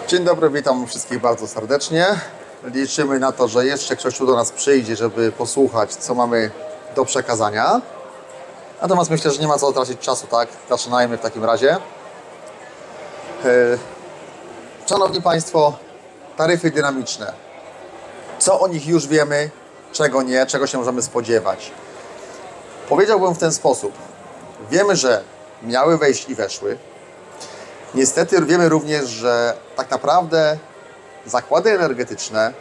Dzień dobry, witam wszystkich bardzo serdecznie. Liczymy na to, że jeszcze ktoś tu do nas przyjdzie, żeby posłuchać, co mamy do przekazania. Natomiast myślę, że nie ma co tracić czasu, tak? Zaczynajmy w takim razie. Szanowni Państwo, taryfy dynamiczne. Co o nich już wiemy, czego nie, czego się możemy spodziewać. Powiedziałbym w ten sposób. Wiemy, że miały wejść i weszły. Niestety wiemy również, że tak naprawdę zakłady energetyczne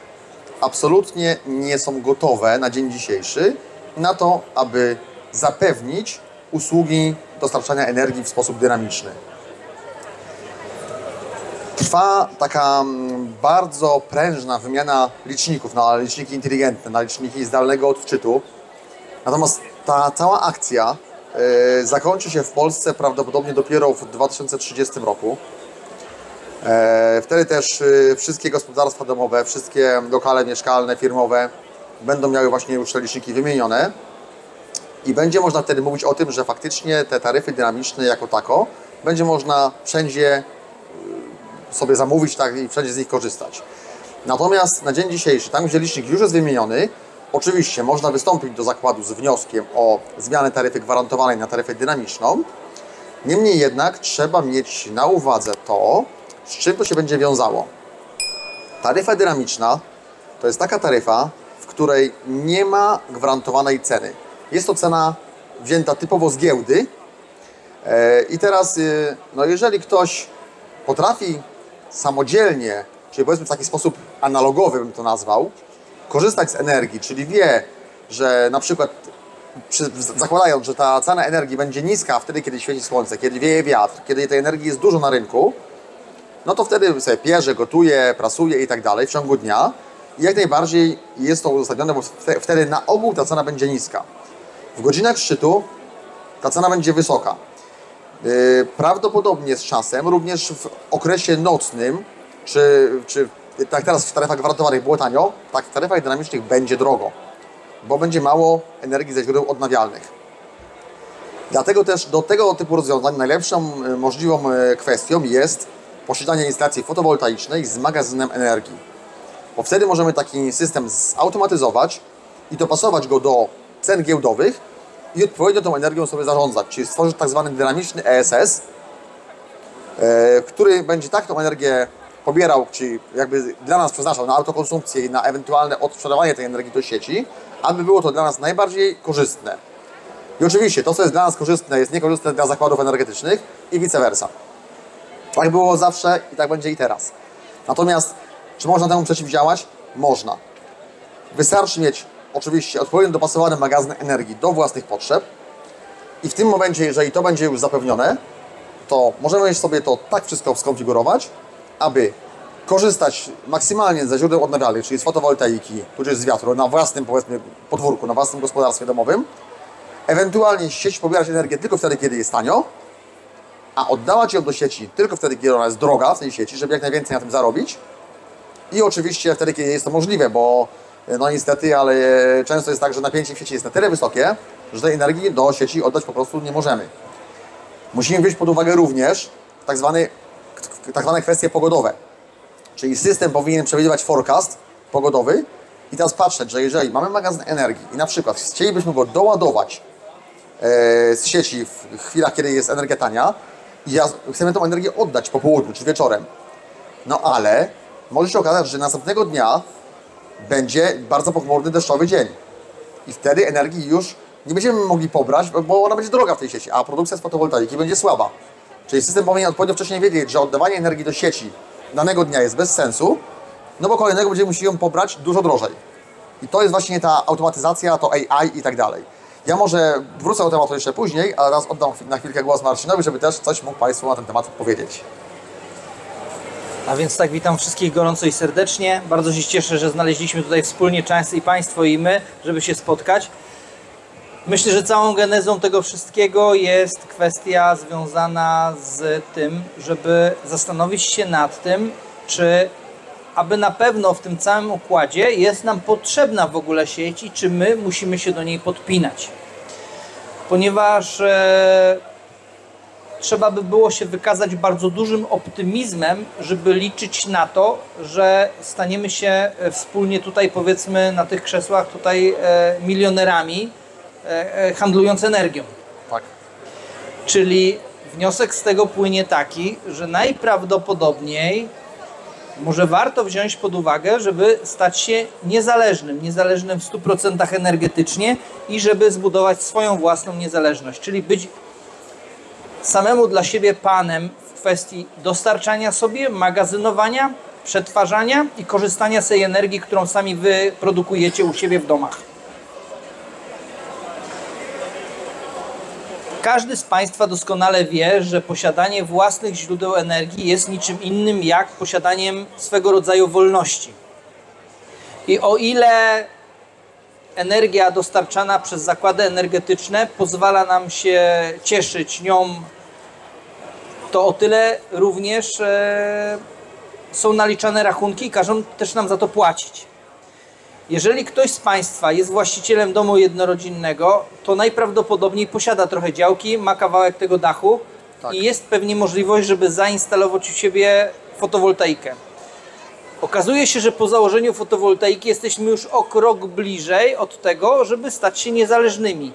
absolutnie nie są gotowe na dzień dzisiejszy na to, aby zapewnić usługi dostarczania energii w sposób dynamiczny. Trwa taka bardzo prężna wymiana liczników na liczniki inteligentne, na liczniki zdalnego odczytu. Natomiast ta cała akcja zakończy się w Polsce prawdopodobnie dopiero w 2030 roku. Wtedy też wszystkie gospodarstwa domowe, wszystkie lokale mieszkalne, firmowe będą miały właśnie już te liczniki wymienione i będzie można wtedy mówić o tym, że faktycznie te taryfy dynamiczne jako tako będzie można wszędzie sobie zamówić, tak, i wszędzie z nich korzystać. Natomiast na dzień dzisiejszy, tam gdzie licznik już jest wymieniony, oczywiście można wystąpić do zakładu z wnioskiem o zmianę taryfy gwarantowanej na taryfę dynamiczną. Niemniej jednak trzeba mieć na uwadze to, z czym to się będzie wiązało. Taryfa dynamiczna to jest taka taryfa, w której nie ma gwarantowanej ceny. Jest to cena wzięta typowo z giełdy. I teraz, no jeżeli ktoś potrafi samodzielnie, czyli powiedzmy w taki sposób analogowy bym to nazwał, korzystać z energii, czyli wie, że na przykład zakładając, że ta cena energii będzie niska wtedy, kiedy świeci słońce, kiedy wieje wiatr, kiedy tej energii jest dużo na rynku, no to wtedy sobie pierze, gotuje, prasuje i tak dalej w ciągu dnia i jak najbardziej jest to uzasadnione, bo wtedy na ogół ta cena będzie niska. W godzinach szczytu ta cena będzie wysoka. Prawdopodobnie z czasem, również w okresie nocnym, czy tak teraz w taryfach gwarantowanych było tanio, tak w taryfach dynamicznych będzie drogo, bo będzie mało energii ze źródeł odnawialnych. Dlatego też do tego typu rozwiązań najlepszą możliwą kwestią jest posiadanie instalacji fotowoltaicznej z magazynem energii. Bo wtedy możemy taki system zautomatyzować i dopasować go do cen giełdowych i odpowiednio tą energią sobie zarządzać, czyli stworzyć tak zwany dynamiczny ESS, który będzie tak tą energię pobierał, czyli jakby dla nas przeznaczał na autokonsumpcję i na ewentualne odsprzedawanie tej energii do sieci, aby było to dla nas najbardziej korzystne. I oczywiście to, co jest dla nas korzystne, jest niekorzystne dla zakładów energetycznych i vice versa. Tak było zawsze i tak będzie i teraz. Natomiast czy można temu przeciwdziałać? Można. Wystarczy mieć oczywiście odpowiednio dopasowany magazyn energii do własnych potrzeb i w tym momencie, jeżeli to będzie już zapewnione, to możemy sobie to tak wszystko skonfigurować, aby korzystać maksymalnie ze źródeł odnawialnych, czyli z fotowoltaiki, tudzież z wiatru, na własnym, powiedzmy, podwórku, na własnym gospodarstwie domowym, ewentualnie sieć pobierać energię tylko wtedy, kiedy jest tanio, a oddawać ją do sieci tylko wtedy, kiedy ona jest droga w tej sieci, żeby jak najwięcej na tym zarobić i oczywiście wtedy, kiedy jest to możliwe, bo no niestety, ale często jest tak, że napięcie w sieci jest na tyle wysokie, że tej energii do sieci oddać po prostu nie możemy. Musimy wziąć pod uwagę również tak zwane kwestie pogodowe. Czyli system powinien przewidywać forecast pogodowy i teraz patrzeć, że jeżeli mamy magazyn energii i na przykład chcielibyśmy go doładować z sieci w chwilach, kiedy jest energia tania i chcemy tą energię oddać po południu czy wieczorem, no ale może się okazać, że następnego dnia będzie bardzo pochmurny, deszczowy dzień i wtedy energii już nie będziemy mogli pobrać, bo ona będzie droga w tej sieci, a produkcja z fotowoltaiki będzie słaba. Czyli system powinien odpowiednio wcześniej wiedzieć, że oddawanie energii do sieci danego dnia jest bez sensu, no bo kolejnego będziemy musieli ją pobrać dużo drożej. I to jest właśnie ta automatyzacja, to AI i tak dalej. Ja może wrócę do tematu jeszcze później, a teraz oddam na chwilkę głos Marcinowi, żeby też coś mógł Państwu na ten temat powiedzieć. A więc tak, witam wszystkich gorąco i serdecznie. Bardzo się cieszę, że znaleźliśmy tutaj wspólnie czas i Państwo i my, żeby się spotkać. Myślę, że całą genezą tego wszystkiego jest kwestia związana z tym, żeby zastanowić się nad tym, czy aby na pewno w tym całym układzie jest nam potrzebna w ogóle sieć i czy my musimy się do niej podpinać. Ponieważ trzeba by było się wykazać bardzo dużym optymizmem, żeby liczyć na to, że staniemy się wspólnie tutaj, powiedzmy, na tych krzesłach tutaj milionerami handlując energią. Tak. Czyli wniosek z tego płynie taki, że najprawdopodobniej może warto wziąć pod uwagę, żeby stać się niezależnym w 100% energetycznie i żeby zbudować swoją własną niezależność, czyli być samemu dla siebie panem w kwestii dostarczania sobie, magazynowania, przetwarzania i korzystania z tej energii, którą sami wy produkujecie u siebie w domach. Każdy z Państwa doskonale wie, że posiadanie własnych źródeł energii jest niczym innym jak posiadaniem swego rodzaju wolności. I o ile energia dostarczana przez zakłady energetyczne pozwala nam się cieszyć nią, to o tyle również są naliczane rachunki i każą też nam za to płacić. Jeżeli ktoś z Państwa jest właścicielem domu jednorodzinnego, to najprawdopodobniej posiada trochę działki, ma kawałek tego dachu i jest pewnie możliwość, żeby zainstalować u siebie fotowoltaikę. Okazuje się, że po założeniu fotowoltaiki jesteśmy już o krok bliżej od tego, żeby stać się niezależnymi.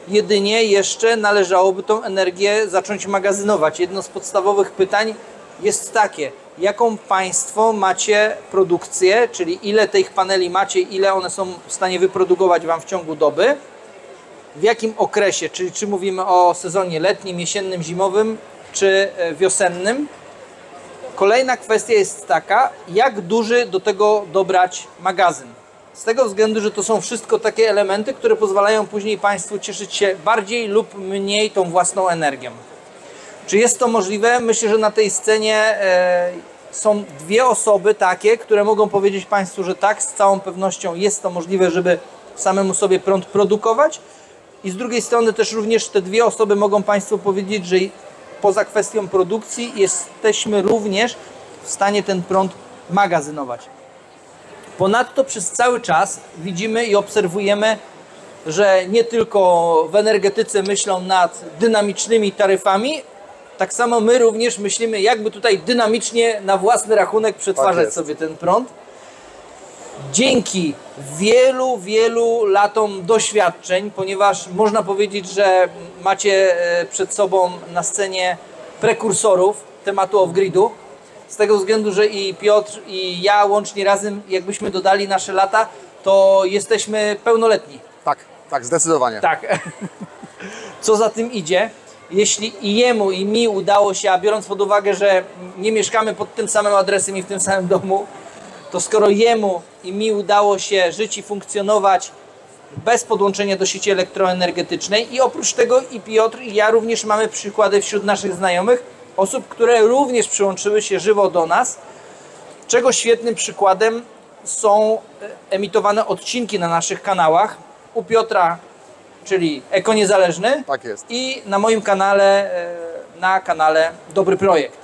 Jedynie jeszcze należałoby tą energię zacząć magazynować. Jedno z podstawowych pytań jest takie: jaką Państwo macie produkcję, czyli ile tych paneli macie, ile one są w stanie wyprodukować Wam w ciągu doby, w jakim okresie, czyli czy mówimy o sezonie letnim, jesiennym, zimowym, czy wiosennym. Kolejna kwestia jest taka, jak duży do tego dobrać magazyn. Z tego względu, że to są wszystko takie elementy, które pozwalają później Państwu cieszyć się bardziej lub mniej tą własną energią. Czy jest to możliwe? Myślę, że na tej scenie są dwie osoby takie, które mogą powiedzieć Państwu, że tak, z całą pewnością jest to możliwe, żeby samemu sobie prąd produkować. I z drugiej strony też również te dwie osoby mogą Państwu powiedzieć, że poza kwestią produkcji jesteśmy również w stanie ten prąd magazynować. Ponadto przez cały czas widzimy i obserwujemy, że nie tylko w energetyce myślą nad dynamicznymi taryfami, tak samo my również myślimy, jakby tutaj dynamicznie na własny rachunek przetwarzać sobie ten prąd. Dzięki wielu latom doświadczeń, ponieważ można powiedzieć, że macie przed sobą na scenie prekursorów tematu off-gridu, z tego względu, że i Piotr, i ja łącznie razem, jakbyśmy dodali nasze lata, to jesteśmy pełnoletni. Tak, zdecydowanie. Tak. Co za tym idzie? Jeśli i jemu, i mi udało się, a biorąc pod uwagę, że nie mieszkamy pod tym samym adresem i w tym samym domu, to skoro jemu i mi udało się żyć i funkcjonować bez podłączenia do sieci elektroenergetycznej i oprócz tego i Piotr, i ja również mamy przykłady wśród naszych znajomych, osób, które również przyłączyły się żywo do nas, czego świetnym przykładem są emitowane odcinki na naszych kanałach. U Piotra, czyli Eko Niezależny, Tak jest. i na moim kanale, na kanale Dobry Projekt.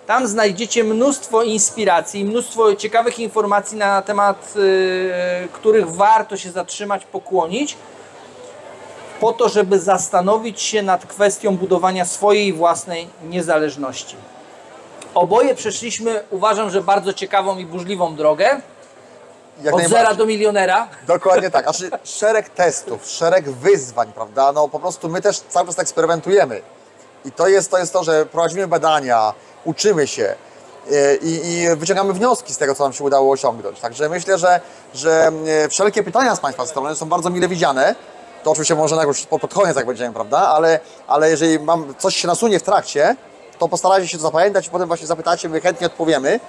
Tam znajdziecie mnóstwo inspiracji, mnóstwo ciekawych informacji na temat, których warto się zatrzymać, pokłonić, po to, żeby zastanowić się nad kwestią budowania swojej własnej niezależności. Oboje przeszliśmy, uważam, że bardzo ciekawą i burzliwą drogę. Od zera do milionera. Dokładnie tak. Znaczy, szereg testów, szereg wyzwań, prawda? No po prostu my też cały czas eksperymentujemy. I to jest to, że prowadzimy badania, uczymy się i wyciągamy wnioski z tego, co nam się udało osiągnąć. Także myślę, że wszelkie pytania z Państwa strony są bardzo mile widziane. To oczywiście może jakoś pod koniec, jak będziemy, prawda? Ale jeżeli coś się nasunie w trakcie, to postarajcie się to zapamiętać i potem właśnie zapytacie, my chętnie odpowiemy.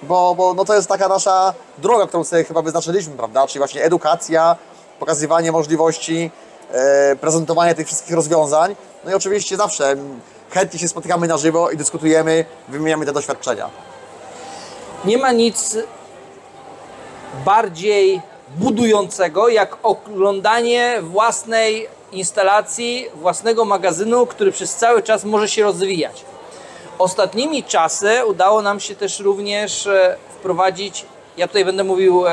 Bo no to jest taka nasza droga, którą sobie chyba wyznaczyliśmy, prawda? Czyli właśnie edukacja, pokazywanie możliwości, prezentowanie tych wszystkich rozwiązań. No i oczywiście zawsze chętnie się spotykamy na żywo i dyskutujemy, wymieniamy te doświadczenia. Nie ma nic bardziej budującego, jak oglądanie własnej instalacji, własnego magazynu, który przez cały czas może się rozwijać. Ostatnimi czasy udało nam się też również wprowadzić, ja tutaj będę mówił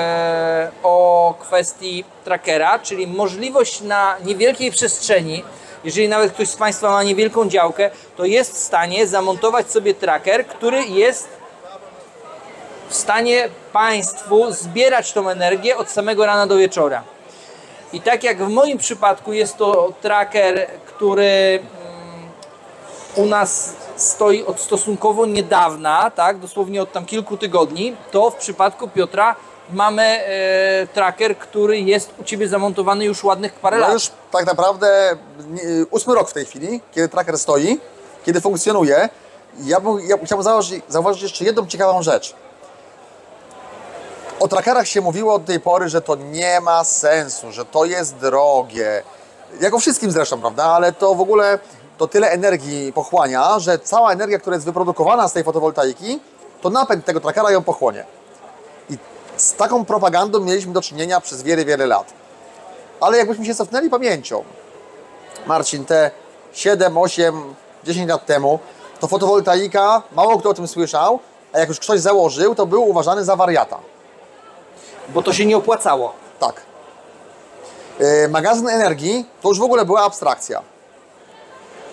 o kwestii trackera, czyli możliwość na niewielkiej przestrzeni, jeżeli nawet ktoś z Państwa ma niewielką działkę, to jest w stanie zamontować sobie tracker, który jest w stanie Państwu zbierać tą energię od samego rana do wieczora. I tak jak w moim przypadku jest to tracker, który u nas stoi od stosunkowo niedawna, tak, dosłownie od tam kilku tygodni, to w przypadku Piotra mamy tracker, który jest u Ciebie zamontowany już ładnych parę lat. Już tak naprawdę 8 rok w tej chwili, kiedy tracker stoi, kiedy funkcjonuje. Ja chciałbym zauważyć jeszcze jedną ciekawą rzecz. O trackerach się mówiło do tej pory, że to nie ma sensu, że to jest drogie. Jak o wszystkim zresztą, prawda? Ale to w ogóle to tyle energii pochłania, że cała energia, która jest wyprodukowana z tej fotowoltaiki, to napęd tego trackera ją pochłonie. I z taką propagandą mieliśmy do czynienia przez wiele, wiele lat. Ale jakbyśmy się cofnęli pamięcią, Marcin, te 7, 8, 10 lat temu, to fotowoltaika, mało kto o tym słyszał, a jak już ktoś założył, to był uważany za wariata. Bo to się nie opłacało. Tak. Magazyn energii to już w ogóle była abstrakcja.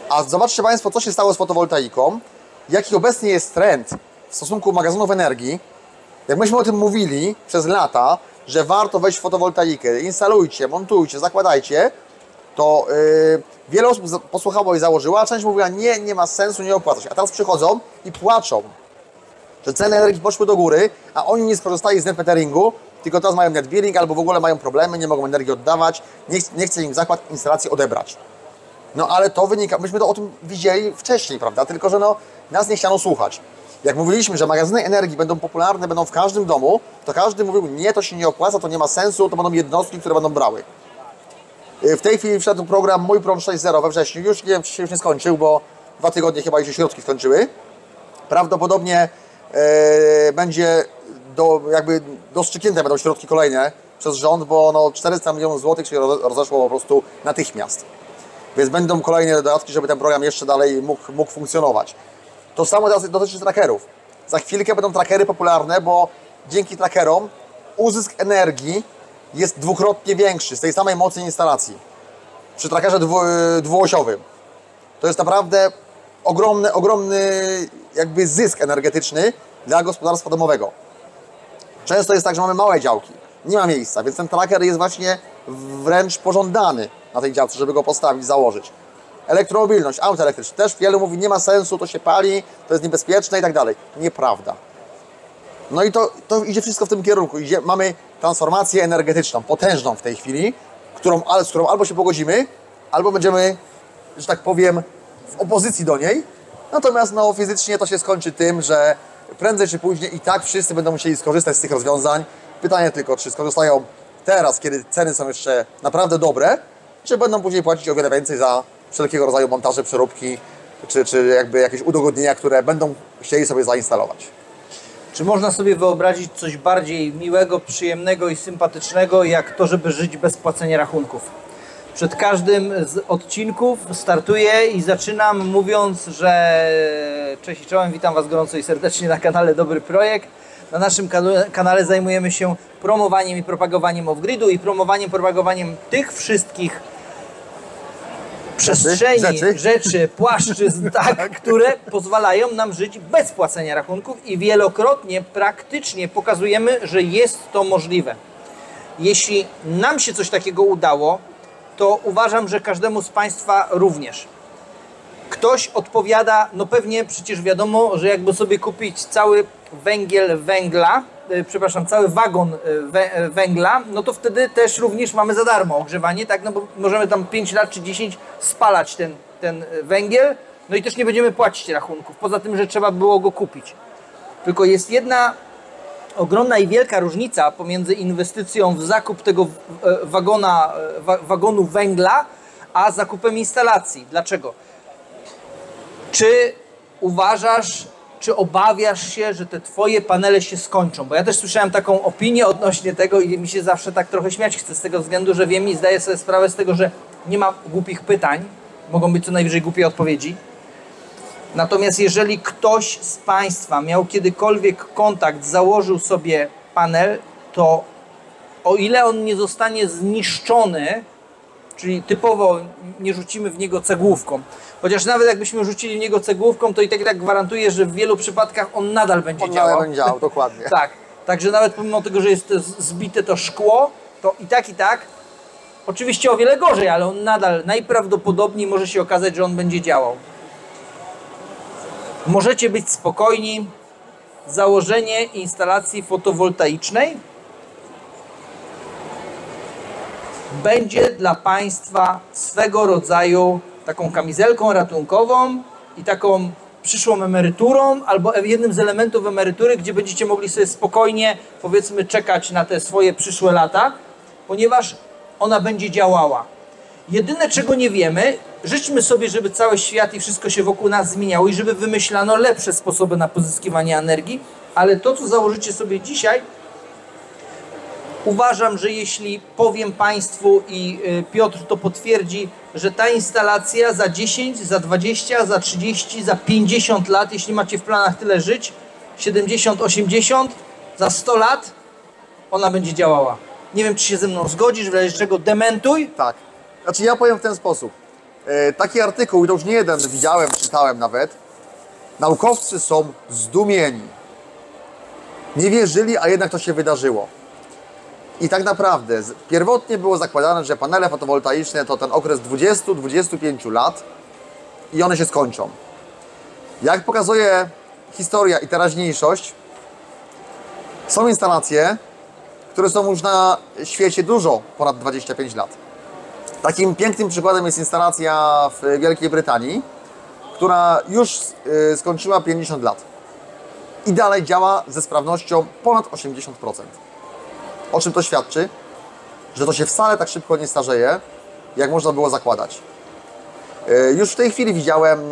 A zobaczcie Państwo, co się stało z fotowoltaiką, jaki obecnie jest trend w stosunku magazynów energii. Jak myśmy o tym mówili przez lata, że warto wejść w fotowoltaikę, instalujcie, montujcie, zakładajcie, to wiele osób posłuchało i założyło, a część mówiła nie, nie ma sensu, nie opłaca się. A teraz przychodzą i płaczą, że ceny energii poszły do góry, a oni nie skorzystali z net meteringu, tylko teraz mają net billing albo w ogóle mają problemy, nie mogą energii oddawać, nie chce im zakład instalacji odebrać. No ale to wynika, myśmy to o tym widzieli wcześniej, prawda, tylko że no, nas nie chciano słuchać. Jak mówiliśmy, że magazyny energii będą popularne, będą w każdym domu, to każdy mówił, nie, to się nie opłaca, to nie ma sensu, to będą jednostki, które będą brały. W tej chwili wszedł program Mój Prąd 6.0 we wrześniu, już nie wiem, czy się już nie skończył, bo 2 tygodnie chyba już się środki skończyły. Prawdopodobnie będzie jakby dostrzyknięte będą środki kolejne przez rząd, bo no 400 milionów złotych się rozeszło po prostu natychmiast. Więc będą kolejne dodatki, żeby ten program jeszcze dalej mógł funkcjonować. To samo teraz dotyczy trackerów. Za chwilkę będą trackery popularne, bo dzięki trackerom uzysk energii jest dwukrotnie większy z tej samej mocy instalacji. Przy trackerze dwuosiowym. To jest naprawdę ogromny jakby zysk energetyczny dla gospodarstwa domowego. Często jest tak, że mamy małe działki, nie ma miejsca, więc ten tracker jest właśnie wręcz pożądany na tej działce, żeby go postawić, założyć. Elektromobilność, auto elektryczne, też wielu mówi, nie ma sensu, to się pali, to jest niebezpieczne i tak dalej. Nieprawda. No i to idzie wszystko w tym kierunku. Mamy transformację energetyczną, potężną w tej chwili, z którą albo się pogodzimy, albo będziemy, że tak powiem, w opozycji do niej. Natomiast no, fizycznie to się skończy tym, że prędzej czy później i tak wszyscy będą musieli skorzystać z tych rozwiązań. Pytanie tylko, czy skorzystają teraz, kiedy ceny są jeszcze naprawdę dobre, czy będą później płacić o wiele więcej za wszelkiego rodzaju montaże, przeróbki, czy jakby jakieś udogodnienia, które będą chcieli sobie zainstalować. Czy można sobie wyobrazić coś bardziej miłego, przyjemnego i sympatycznego, jak to, żeby żyć bez płacenia rachunków? Przed każdym z odcinków startuję i zaczynam mówiąc, że cześć i czołem, witam Was gorąco i serdecznie na kanale Dobry Projekt. Na naszym kanale zajmujemy się promowaniem i propagowaniem off-gridu i promowaniem tych wszystkich przestrzeni, rzeczy, płaszczyzn, tak, które pozwalają nam żyć bez płacenia rachunków i wielokrotnie, praktycznie pokazujemy, że jest to możliwe. Jeśli nam się coś takiego udało, to uważam, że każdemu z Państwa również. Ktoś odpowiada, no pewnie przecież wiadomo, że jakby sobie kupić cały cały wagon węgla, no to wtedy też również mamy za darmo ogrzewanie, tak, no bo możemy tam 5 lat czy 10 spalać ten węgiel, no i też nie będziemy płacić rachunków, poza tym, że trzeba było go kupić. Tylko jest jedna ogromna i wielka różnica pomiędzy inwestycją w zakup tego wagonu węgla, a zakupem instalacji. Dlaczego? Czy uważasz, czy obawiasz się, że te Twoje panele się skończą? Bo ja też słyszałem taką opinię odnośnie tego i mi się zawsze tak trochę śmiać chce z tego względu, że wiem i zdaję sobie sprawę z tego, że nie ma głupich pytań, mogą być co najwyżej głupie odpowiedzi. Natomiast jeżeli ktoś z Państwa miał kiedykolwiek kontakt, założył sobie panel, to o ile on nie zostanie zniszczony czyli typowo nie rzucimy w niego cegłówką. Chociaż nawet jakbyśmy rzucili w niego cegłówką, to i tak gwarantuję, że w wielu przypadkach on nadal będzie działał. Nadal będzie działał, dokładnie. Tak, także nawet pomimo tego, że jest zbite to szkło, to i tak, oczywiście o wiele gorzej, ale on nadal najprawdopodobniej może się okazać, że on będzie działał. Możecie być spokojni. Założenie instalacji fotowoltaicznej będzie dla Państwa swego rodzaju taką kamizelką ratunkową i taką przyszłą emeryturą, albo jednym z elementów emerytury, gdzie będziecie mogli sobie spokojnie, powiedzmy, czekać na te swoje przyszłe lata, ponieważ ona będzie działała. Jedyne, czego nie wiemy, życzmy sobie, żeby cały świat i wszystko się wokół nas zmieniało i żeby wymyślano lepsze sposoby na pozyskiwanie energii, ale to, co założycie sobie dzisiaj, uważam, że jeśli powiem Państwu i Piotr to potwierdzi, że ta instalacja za 10, za 20, za 30, za 50 lat, jeśli macie w planach tyle żyć, 70, 80, za 100 lat, ona będzie działała. Nie wiem, czy się ze mną zgodzisz, w razie czego dementuj. Tak. Znaczy ja powiem w ten sposób. Taki artykuł, i to już nie jeden widziałem, czytałem nawet. Naukowcy są zdumieni. Nie wierzyli, a jednak to się wydarzyło. I tak naprawdę pierwotnie było zakładane, że panele fotowoltaiczne to ten okres 20-25 lat i one się skończą. Jak pokazuje historia i teraźniejszość, są instalacje, które są już na świecie dużo ponad 25 lat. Takim pięknym przykładem jest instalacja w Wielkiej Brytanii, która już skończyła 50 lat i dalej działa ze sprawnością ponad 80%. O czym to świadczy? Że to się wcale tak szybko nie starzeje, jak można było zakładać. Już w tej chwili widziałem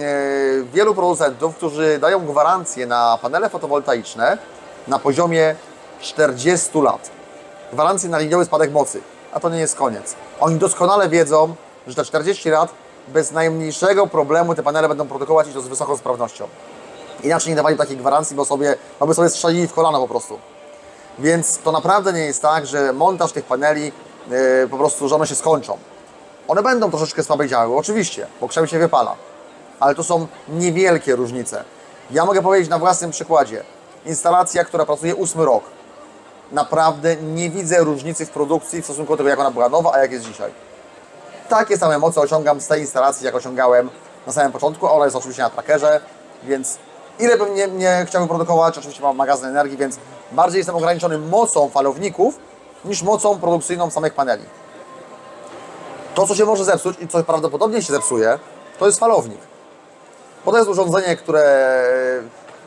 wielu producentów, którzy dają gwarancję na panele fotowoltaiczne na poziomie 40 lat. Gwarancję na liniowy spadek mocy, a to nie jest koniec. Oni doskonale wiedzą, że te 40 lat bez najmniejszego problemu te panele będą produkować i to z wysoką sprawnością. Inaczej nie dawali takiej gwarancji, bo by sobie strzelili w kolano po prostu. Więc to naprawdę nie jest tak, że montaż tych paneli po prostu, że one się skończą. One będą troszeczkę słabiej działały, oczywiście, bo krzem się wypala. Ale to są niewielkie różnice. Ja mogę powiedzieć na własnym przykładzie. Instalacja, która pracuje 8 rok. Naprawdę nie widzę różnicy w produkcji w stosunku do tego, jak ona była nowa, a jak jest dzisiaj. Takie same moce osiągam z tej instalacji, jak osiągałem na samym początku. Ona jest oczywiście na trackerze, więc ile bym nie chciał produkować, oczywiście mam magazyn energii, więc bardziej jestem ograniczony mocą falowników niż mocą produkcyjną samych paneli. To, co się może zepsuć i co prawdopodobnie się zepsuje, to jest falownik. Bo to jest urządzenie, które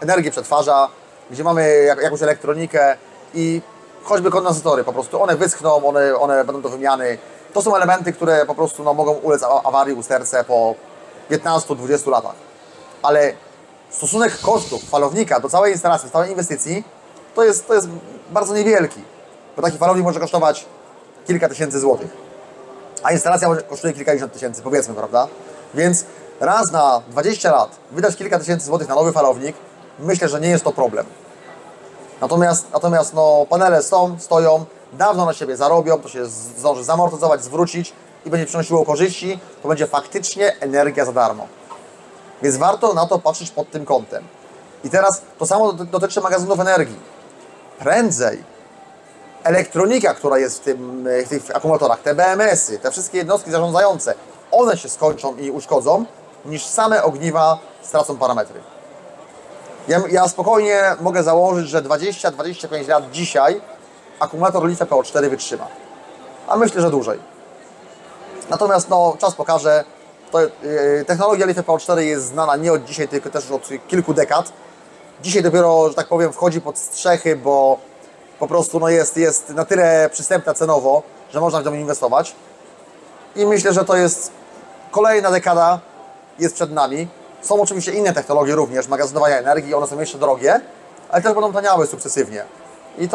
energię przetwarza, gdzie mamy jakąś elektronikę i choćby kondensatory po prostu, one wyschną, one będą do wymiany. To są elementy, które po prostu mogą ulec awarii, usterce po 15-20 latach. Ale stosunek kosztów falownika do całej instalacji, do całej inwestycji, to jest bardzo niewielki. Bo taki falownik może kosztować kilka tysięcy złotych. A instalacja kosztuje kilkadziesiąt tysięcy, powiedzmy, prawda? Więc raz na 20 lat wydać kilka tysięcy złotych na nowy falownik, myślę, że nie jest to problem. Natomiast no, panele stoją, dawno na siebie zarobią, to się zdąży zamortyzować, zwrócić i będzie przynosiło korzyści, to będzie faktycznie energia za darmo. Więc warto na to patrzeć pod tym kątem. I teraz to samo dotyczy magazynów energii. Prędzej elektronika, która jest w tych akumulatorach, te BMS-y, te wszystkie jednostki zarządzające, one się skończą i uszkodzą, niż same ogniwa stracą parametry. Ja spokojnie mogę założyć, że 20-25 lat dzisiaj akumulator LiFePO4 wytrzyma. A myślę, że dłużej. Natomiast no, czas pokaże. Technologia LiFePO4 jest znana nie od dzisiaj, tylko też już od kilku dekad. Dzisiaj dopiero, że tak powiem, wchodzi pod strzechy, bo po prostu no, jest na tyle przystępna cenowo, że można w nią inwestować. I myślę, że to jest kolejna dekada, jest przed nami. Są oczywiście inne technologie również, magazynowania energii, one są jeszcze drogie, ale też będą taniały sukcesywnie. I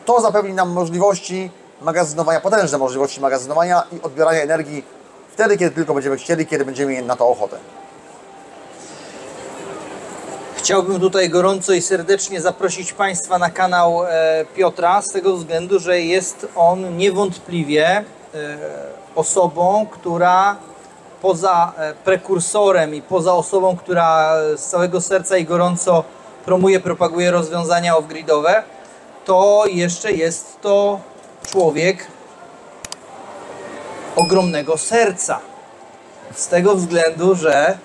to zapewni nam możliwości magazynowania, potężne możliwości magazynowania i odbierania energii wtedy, kiedy tylko będziemy chcieli, kiedy będziemy mieli na to ochotę. Chciałbym tutaj gorąco i serdecznie zaprosić Państwa na kanał Piotra, z tego względu, że jest on niewątpliwie osobą, która poza prekursorem i poza osobą, która z całego serca i gorąco promuje, propaguje rozwiązania off-gridowe, to jeszcze jest to człowiek ogromnego serca. Z tego względu, że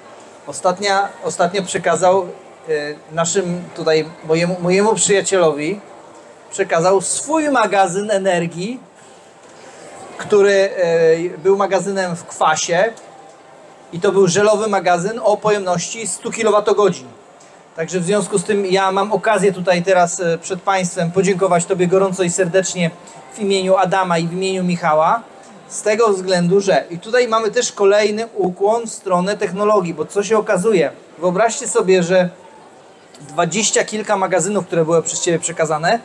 ostatnio przekazał naszym tutaj, mojemu przyjacielowi, przekazał swój magazyn energii, który był magazynem w kwasie i to był żelowy magazyn o pojemności 100 kWh. Także w związku z tym ja mam okazję tutaj teraz przed Państwem podziękować Tobie gorąco i serdecznie w imieniu Adama i w imieniu Michała, z tego względu, że i tutaj mamy też kolejny ukłon w stronę technologii, bo co się okazuje, wyobraźcie sobie, że 20 kilka magazynów, które były przez Ciebie przekazane,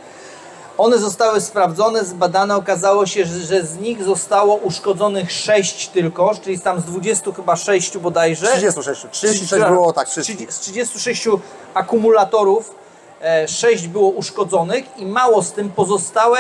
one zostały sprawdzone, zbadane, okazało się, że z nich zostało uszkodzonych 6 tylko, czyli tam z 20 chyba 6 bodajże. 36 było tak wszystkich. Z 36 akumulatorów 6 było uszkodzonych i mało z tym pozostałe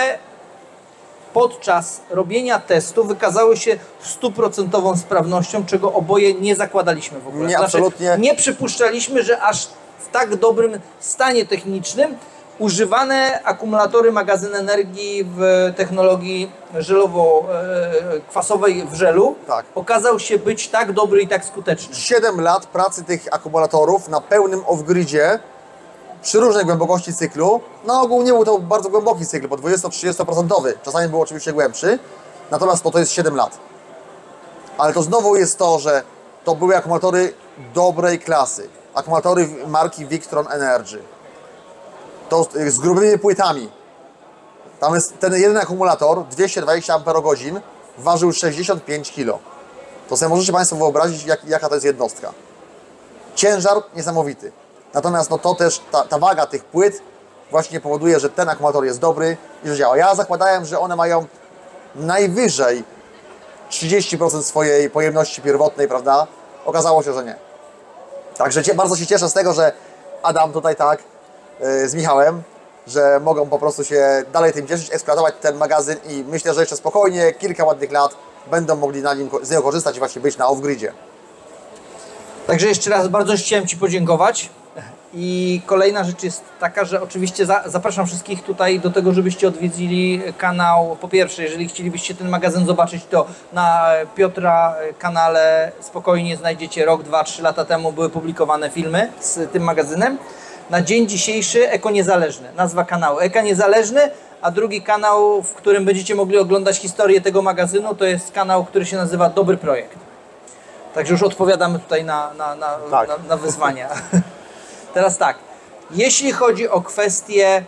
podczas robienia testu wykazały się 100% sprawnością, czego oboje nie zakładaliśmy w ogóle. Nie, absolutnie. Nie przypuszczaliśmy, że aż w tak dobrym stanie technicznym używane akumulatory magazyn energii w technologii żelowo-kwasowej w żelu okazał się być tak dobry i tak skuteczny. 7 lat pracy tych akumulatorów na pełnym off-gridzie przy różnej głębokości cyklu. Na ogół nie był to bardzo głęboki cykl, bo 20-30%. Czasami był oczywiście głębszy, natomiast to jest 7 lat. Ale to znowu jest to, że to były akumulatory dobrej klasy. Akumulatory marki Victron Energy. To z grubymi płytami. Tam jest ten jeden akumulator, 220 Ah, ważył 65 kg. To sobie możecie Państwo wyobrazić, jaka to jest jednostka. Ciężar niesamowity. Natomiast no to też ta waga tych płyt właśnie powoduje, że ten akumulator jest dobry i że działa. Ja zakładałem, że one mają najwyżej 30% swojej pojemności pierwotnej, prawda? Okazało się, że nie. Także bardzo się cieszę z tego, że Adam tutaj tak z Michałem, że mogą po prostu się dalej tym cieszyć, eksploatować ten magazyn i myślę, że jeszcze spokojnie, kilka ładnych lat będą mogli z niego korzystać i właśnie być na off-gridzie. Także jeszcze raz bardzo chciałem Ci podziękować. I kolejna rzecz jest taka, że oczywiście zapraszam wszystkich tutaj do tego, żebyście odwiedzili kanał. Po pierwsze, jeżeli chcielibyście ten magazyn zobaczyć, to na Piotra kanale spokojnie znajdziecie rok, 2, 3 lata temu były publikowane filmy z tym magazynem. Na dzień dzisiejszy Eko Niezależny, nazwa kanału Eko Niezależny, a drugi kanał, w którym będziecie mogli oglądać historię tego magazynu, to jest kanał, który się nazywa Dobry Projekt. Także już odpowiadamy tutaj na wyzwania. Teraz tak, jeśli chodzi o kwestię,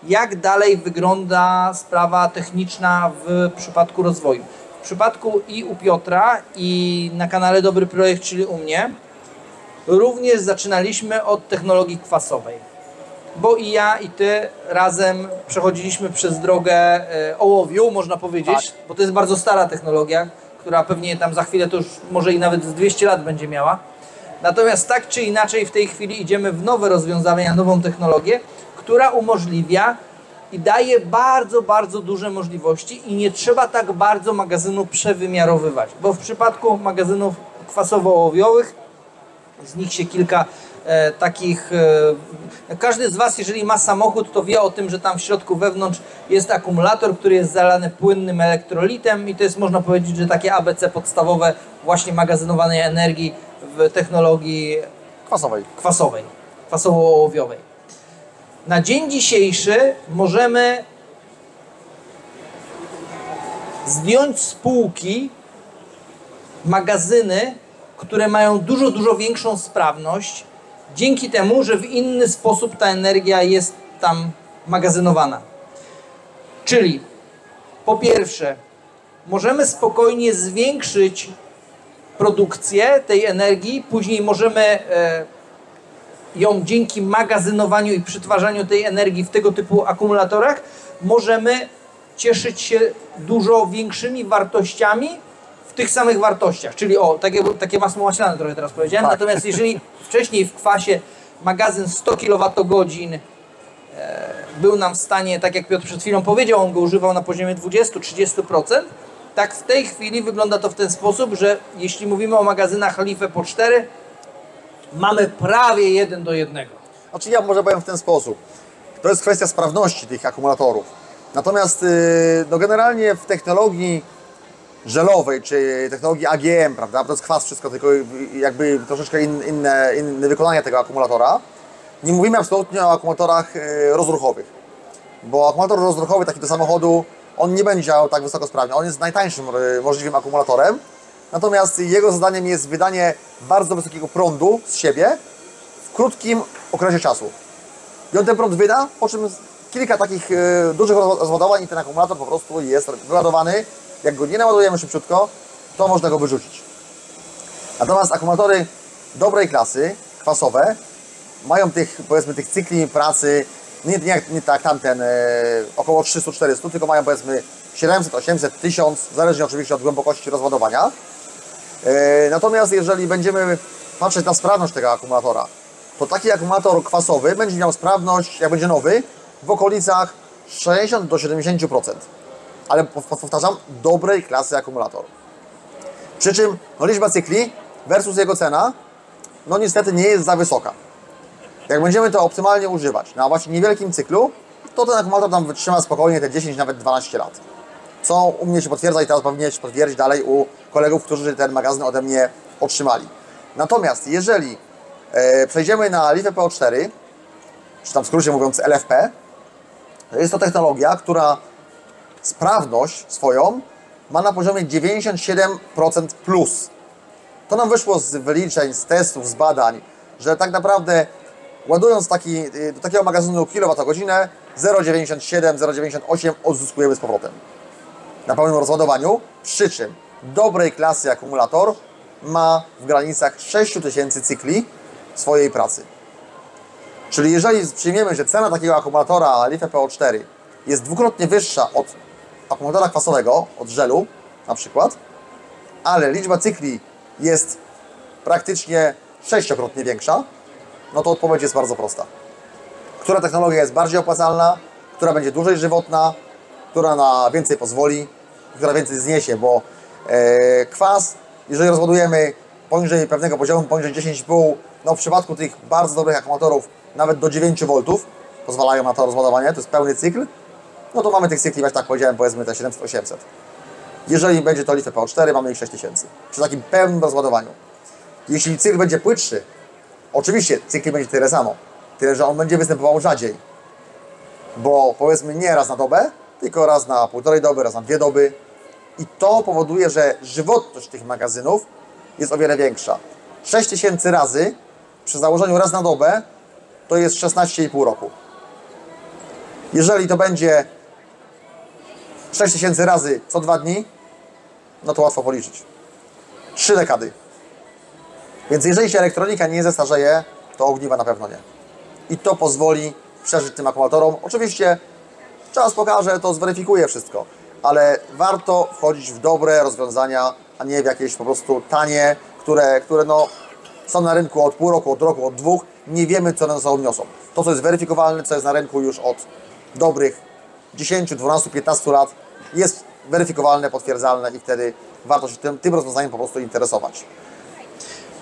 jak dalej wygląda sprawa techniczna w przypadku rozwoju. W przypadku i u Piotra, i na kanale Dobry Projekt, czyli u mnie, również zaczynaliśmy od technologii kwasowej. Bo i ja, i Ty razem przechodziliśmy przez drogę ołowiu, można powiedzieć, bo to jest bardzo stara technologia, która pewnie tam za chwilę to już może i nawet z 200 lat będzie miała. Natomiast tak czy inaczej w tej chwili idziemy w nowe rozwiązania, nową technologię, która umożliwia i daje bardzo, bardzo duże możliwości i nie trzeba tak bardzo magazynu przewymiarowywać, bo w przypadku magazynów kwasowo-ołowiowych z nich się kilka takich... Każdy z Was, jeżeli ma samochód, to wie o tym, że tam w środku wewnątrz jest akumulator, który jest zalany płynnym elektrolitem i to jest, można powiedzieć, że takie ABC podstawowe właśnie magazynowanej energii w technologii kwasowo-ołowiowej. Na dzień dzisiejszy możemy zdjąć z półki magazyny, które mają dużo, dużo większą sprawność, dzięki temu, że w inny sposób ta energia jest tam magazynowana. Czyli po pierwsze, możemy spokojnie zwiększyć produkcję tej energii, później możemy ją dzięki magazynowaniu i przetwarzaniu tej energii w tego typu akumulatorach możemy cieszyć się dużo większymi wartościami w tych samych wartościach, czyli takie masło maślane trochę teraz powiedziałem, natomiast jeżeli wcześniej w kwasie magazyn 100 kWh był nam w stanie, tak jak Piotr przed chwilą powiedział, on go używał na poziomie 20-30%, tak w tej chwili wygląda to w ten sposób, że jeśli mówimy o magazynach LiFe po 4, mamy prawie 1 do 1. Znaczy ja może powiem w ten sposób. To jest kwestia sprawności tych akumulatorów. Natomiast no generalnie w technologii żelowej, czy technologii AGM, prawda, to jest kwas wszystko, tylko jakby troszeczkę inne wykonanie tego akumulatora. Nie mówimy absolutnie o akumulatorach rozruchowych, bo akumulator rozruchowy taki do samochodu, on nie będzie działał tak wysokosprawnie. On jest najtańszym możliwym akumulatorem, natomiast jego zadaniem jest wydanie bardzo wysokiego prądu z siebie w krótkim okresie czasu. I on ten prąd wyda, po czym kilka takich dużych rozładowań i ten akumulator po prostu jest wyładowany. Jak go nie naładujemy szybciutko, to można go wyrzucić. Natomiast akumulatory dobrej klasy, kwasowe, mają tych, powiedzmy, tych cykli pracy nie tak tamten około 300-400, tylko mają, powiedzmy, 700, 800, 1000, zależnie oczywiście od głębokości rozładowania. Natomiast jeżeli będziemy patrzeć na sprawność tego akumulatora, to taki akumulator kwasowy będzie miał sprawność, jak będzie nowy, w okolicach 60 do 70%. Ale powtarzam, dobrej klasy akumulator. Przy czym no, liczba cykli versus jego cena, no niestety nie jest za wysoka. Jak będziemy to optymalnie używać na właśnie niewielkim cyklu, to ten akumulator nam wytrzyma spokojnie te 10, nawet 12 lat. Co u mnie się potwierdza i teraz powinien się potwierdzić dalej u kolegów, którzy ten magazyn ode mnie otrzymali. Natomiast jeżeli przejdziemy na LiFe PO4, czy tam w skrócie mówiąc LFP, to jest to technologia, która sprawność swoją ma na poziomie 97% plus. To nam wyszło z wyliczeń, z testów, z badań, że tak naprawdę ładując do takiego magazynu kWh 0,97, 0,98 odzyskujemy z powrotem na pełnym rozładowaniu, przy czym dobrej klasy akumulator ma w granicach 6000 cykli swojej pracy. Czyli jeżeli przyjmiemy, że cena takiego akumulatora LiFe PO4 jest dwukrotnie wyższa od akumulatora kwasowego, od żelu na przykład, ale liczba cykli jest praktycznie 6-krotnie większa, no to odpowiedź jest bardzo prosta. Która technologia jest bardziej opłacalna, która będzie dłużej żywotna, która na więcej pozwoli, która więcej zniesie, bo kwas, jeżeli rozładujemy poniżej pewnego poziomu, poniżej 10,5, no w przypadku tych bardzo dobrych akumulatorów nawet do 9 V pozwalają na to rozładowanie, to jest pełny cykl, no to mamy tych cykli, jak tak powiedziałem, powiedzmy te 700-800. Jeżeli będzie to LiFe PO4, mamy ich 6000 przy takim pełnym rozładowaniu. Jeśli cykl będzie płytszy, oczywiście cykli będzie tyle samo, tyle że on będzie występował rzadziej, bo powiedzmy nie raz na dobę, tylko raz na półtorej doby, raz na 2 doby i to powoduje, że żywotność tych magazynów jest o wiele większa. 6000 razy przy założeniu raz na dobę to jest 16,5 roku. Jeżeli to będzie 6000 razy co 2 dni, no to łatwo policzyć. 3 dekady. Więc jeżeli się elektronika nie zestarzeje, to ogniwa na pewno nie. I to pozwoli przeżyć tym akumulatorom. Oczywiście czas pokaże, to zweryfikuje wszystko, ale warto wchodzić w dobre rozwiązania, a nie w jakieś po prostu tanie, które no, są na rynku od pół roku, od roku, od 2. Nie wiemy, co one ze sobą niosą. To, co jest weryfikowalne, co jest na rynku już od dobrych 10, 12, 15 lat, jest weryfikowalne, potwierdzalne i wtedy warto się tym rozwiązaniem po prostu interesować.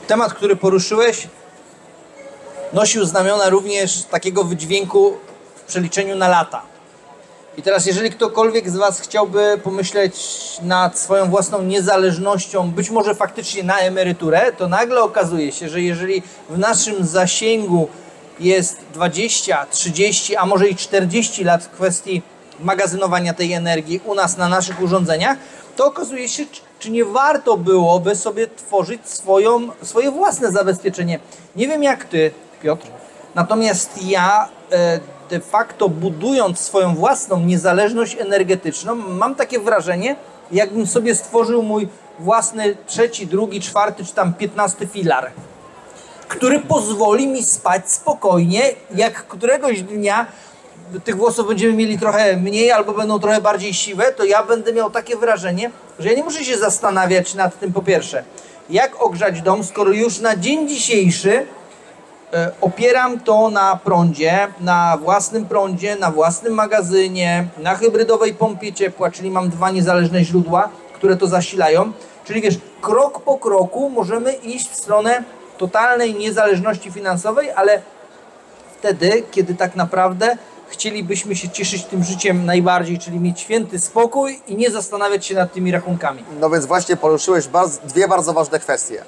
Temat, który poruszyłeś, nosił znamiona również takiego wydźwięku w przeliczeniu na lata. I teraz, jeżeli ktokolwiek z Was chciałby pomyśleć nad swoją własną niezależnością, być może faktycznie na emeryturę, to nagle okazuje się, że jeżeli w naszym zasięgu jest 20, 30, a może i 40 lat w kwestii magazynowania tej energii u nas na naszych urządzeniach, to okazuje się, czy nie warto byłoby sobie tworzyć swoje własne zabezpieczenie. Nie wiem jak Ty, Piotr, natomiast ja de facto budując swoją własną niezależność energetyczną, mam takie wrażenie, jakbym sobie stworzył mój własny 3., 2., 4. czy tam 15. filar, który pozwoli mi spać spokojnie, jak któregoś dnia tych włosów będziemy mieli trochę mniej albo będą trochę bardziej siwe, to ja będę miał takie wrażenie, że ja nie muszę się zastanawiać nad tym, po pierwsze, jak ogrzać dom, skoro już na dzień dzisiejszy opieram to na prądzie, na własnym prądzie, na własnym magazynie, na hybrydowej pompie ciepła, czyli mam 2 niezależne źródła, które to zasilają. Czyli wiesz, krok po kroku możemy iść w stronę totalnej niezależności finansowej, ale wtedy, kiedy tak naprawdę chcielibyśmy się cieszyć tym życiem najbardziej, czyli mieć święty spokój i nie zastanawiać się nad tymi rachunkami. No więc właśnie poruszyłeś dwie bardzo ważne kwestie.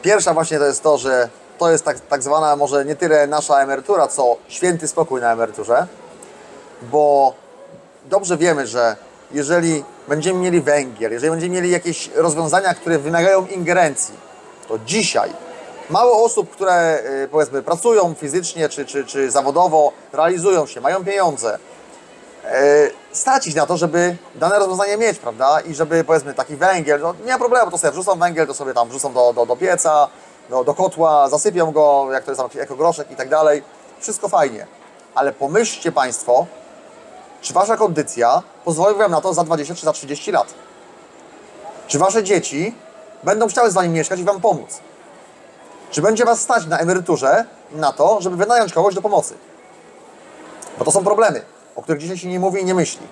Pierwsza właśnie to jest to, że to jest tak zwana może nie tyle nasza emerytura, co święty spokój na emeryturze, bo dobrze wiemy, że jeżeli będziemy mieli węgiel, jeżeli będziemy mieli jakieś rozwiązania, które wymagają ingerencji, to dzisiaj mało osób, które powiedzmy pracują fizycznie czy zawodowo, realizują się, mają pieniądze, stać ich na to, żeby dane rozwiązanie mieć, prawda? I żeby powiedzmy taki węgiel, no nie ma problemu, to sobie wrzucą węgiel, to sobie tam wrzucą do pieca, do kotła, zasypią go, jak to jest tam jako groszek i tak dalej. Wszystko fajnie. Ale pomyślcie Państwo, czy Wasza kondycja pozwoli Wam na to za 20 czy za 30 lat? Czy Wasze dzieci będą chciały z Wami mieszkać i Wam pomóc? Czy będzie Was stać na emeryturze na to, żeby wynająć kogoś do pomocy? Bo to są problemy, o których dzisiaj się nie mówi i nie myśli.